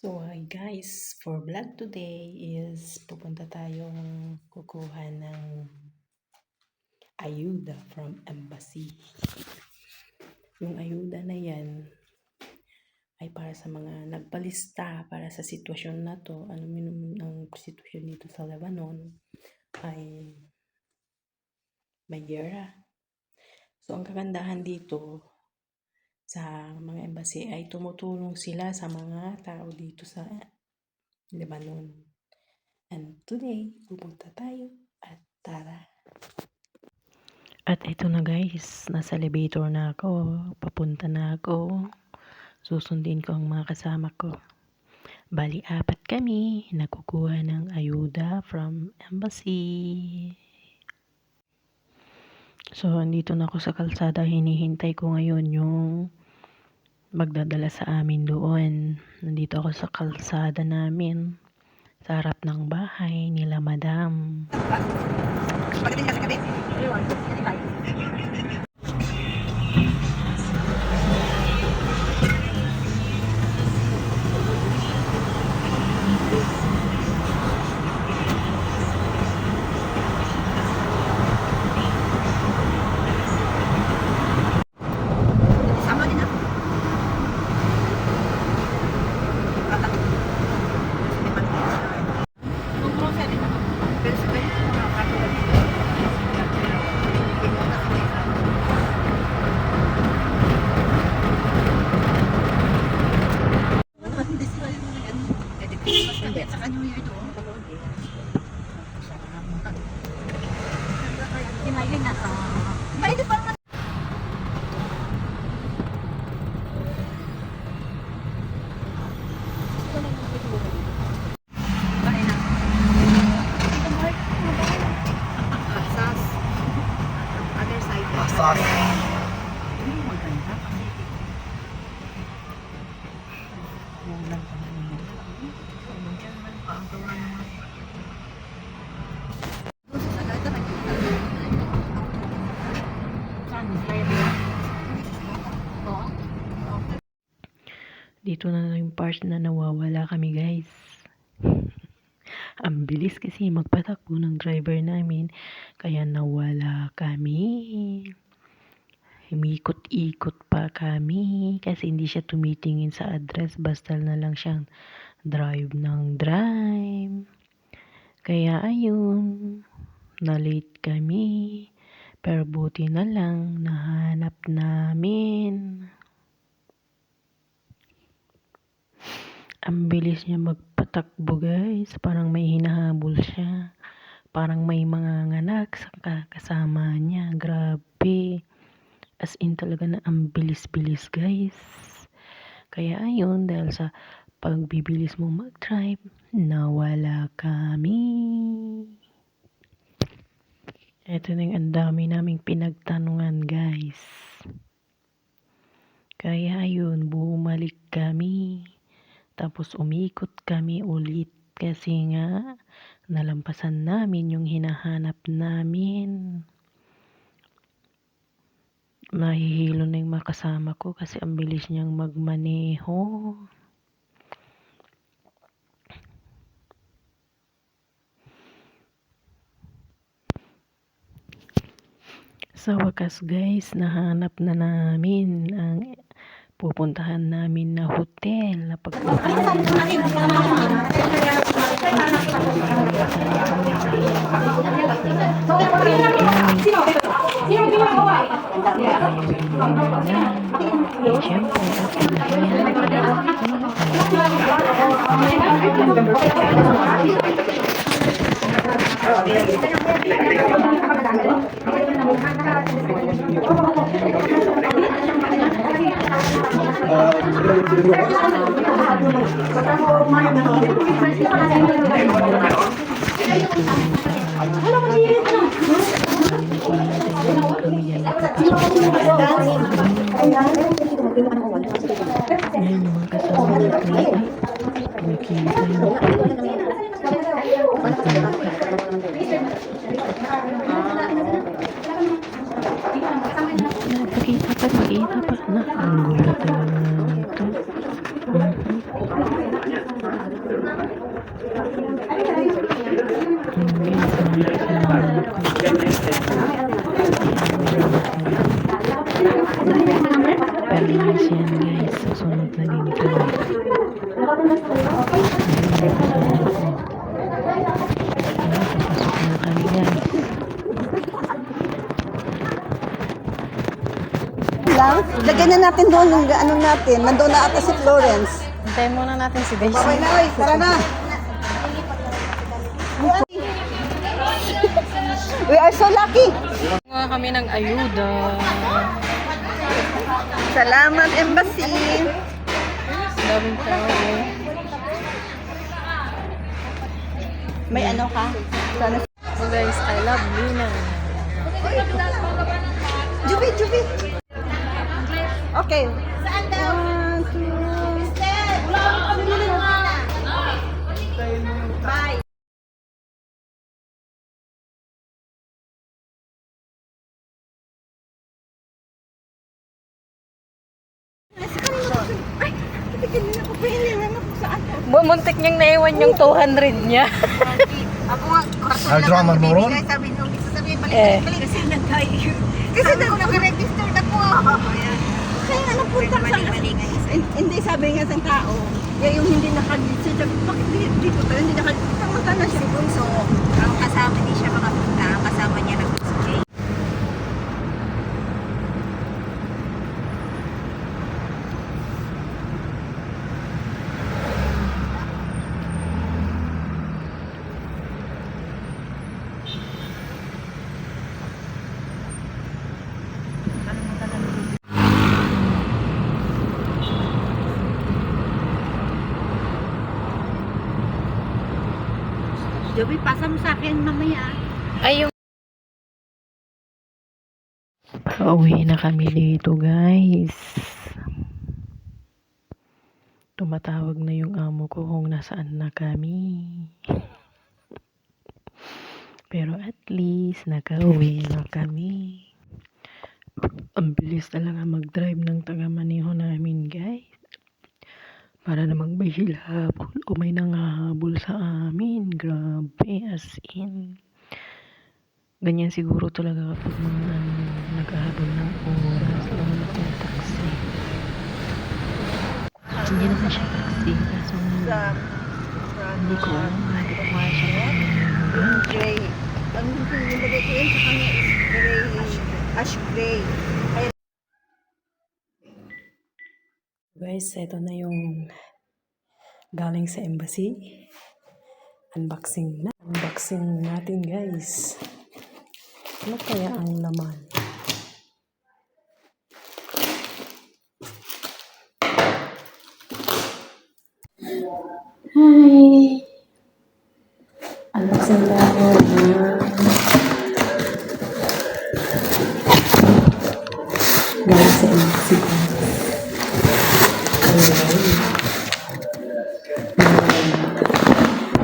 So hi guys, for vlog today is pupunta tayong kukuha ng ayuda from embassy. Yung ayuda na yan ay para sa mga nagpalista para sa sitwasyon na to. Ano ang sitwasyon dito sa Lebanon ay may gera. So ang kagandahan dito sa mga embassy ay tumutulong sila sa mga tao dito sa Lebanon. And today, pupunta tayo at tara. At ito na guys, nasa elevator na ako. Papunta na ako. Susundin ko ang mga kasama ko. Bali, 4 kami. Nakukuha ng ayuda from embassy. So, andito na ako sa kalsada. Hinihintay ko ngayon yung magdadala sa amin doon. Nandito ako sa kalsada namin. Sa harap ng bahay nila madam. Pagdating ka sa gabi, sama din ako. Pero sa kanya, sa New Year doon. Imagine na pwede pa naman. Sas. Other side. Sas. Maganda kasi. Walang pangalan. Dito na yung part na nawawala kami guys. Ang bilis kasi magpatakbo ng driver namin. Kaya nawala kami. Umikot-ikot pa kami. Kasi hindi siya tumitingin sa address. Basta na lang siyang drive ng drive. Kaya ayun. Na-late kami. Pero buti na lang nahanap namin. Ang bilis niya magpatakbo guys. Parang may hinahabol siya. Parang may mga nganak sa kasama niya. Grabe. As in talaga na ang bilis-bilis guys. Kaya ayun, dahil sa pagbibilis mo mag-drive, nawala kami. Ito na yung ang dami naming pinagtanungan guys. Kaya ayun, bumalik kami. Tapos umikot kami ulit kasi nga nalampasan namin yung hinahanap namin. Nahihilo na yung mga kasama ko kasi ang bilis niyang magmaneho. Sa wakas guys, nahanap na namin ang pupuntahan namin na hotel na pagpuntahan Ayan yung mga kasama natin. Nakikita yun. Pakita pa. Ang gulo talaga ito. Palis yan guys. Susunod na din kami. Papasok na kami guys. Lang, lagyan na natin doon yung ano natin. Nandoon na ata si Florence. Hintayin muna natin si Daisy. Babay na, oy. Tara na. We are so lucky. Mga kami ng ayuda. Salamat, Embassy. Daming tao. May ano ka? Sana. So guys, I love Lina. Juby, Juby. Okay. Saan daw? 1, 2. Bye. Ay, titigil na ako. Pahilingan ako saan. Muntik niyang naiwan yung 200 niya. Ako nga, kwarto I'll draw lang ang Marmoron. binibigay. Sabi nung isa sabi, balik, Eh. balik. Kasi nag-hire. Kasi nag-register na po ako. Kaya nga napunta sa... Hindi, sabi nga sa tao, yung hindi naka-register, sabi, bakit dito tayo, hindi naka-register, magkano siya? So, ang kasama di siya makapunta, ang kasama niya nag-register. Joby, pasa mo sa akin mamaya. Ay, yung... Pauwi na kami dito, guys. Tumatawag na yung amo ko kung nasaan na kami. Pero at least, nakauwi na kami. Ang bilis talaga mag-drive ng taga-Maniho namin, guys. Para namang may hilabol o may nangahabol sa amin. Grabe, as in. Ganyan siguro talaga kapag mga naghahabol ng oras. Lalo na kung taxi. Hindi naman siya taxi. Kaso hindi ko alam. Hindi ko kaya siya. Gray. Ang nilagay ko yun sa kanya is gray. Ash gray. Guys, ito na yung galing sa embassy. Unboxing na. Unboxing natin, guys. Ano kaya ang laman? Hi! Unboxing tayo galing sa embassy.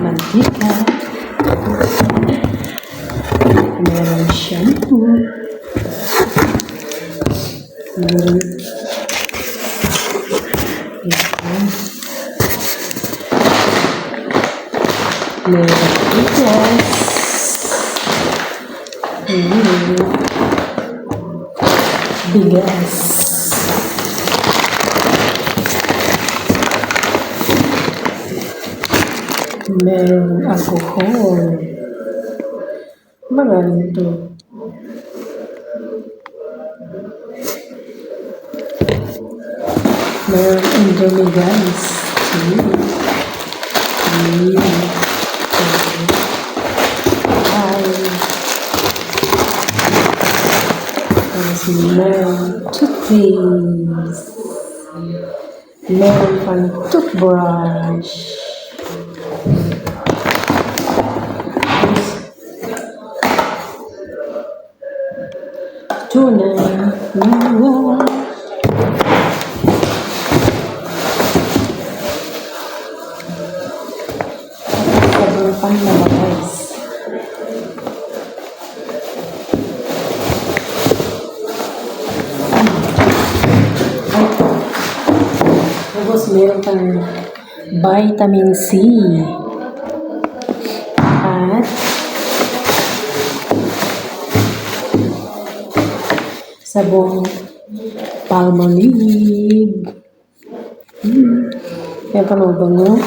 Mantika. Meron shampoo. Meron ito. Meron bigas. Bigas. Merong alcohol. Magaling to. Merong Indomie guys. Merong toothpaste. Meron pang toothbrush. Tunay. Sobrang pang na ba guys? Tapos meron pang vitamin C, at sabong Palmolive. Yan pa mabango.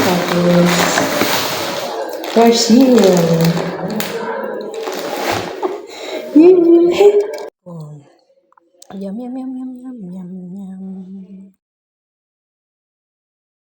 Tapos, Persil. Oh. Yum, yum, yum, yum.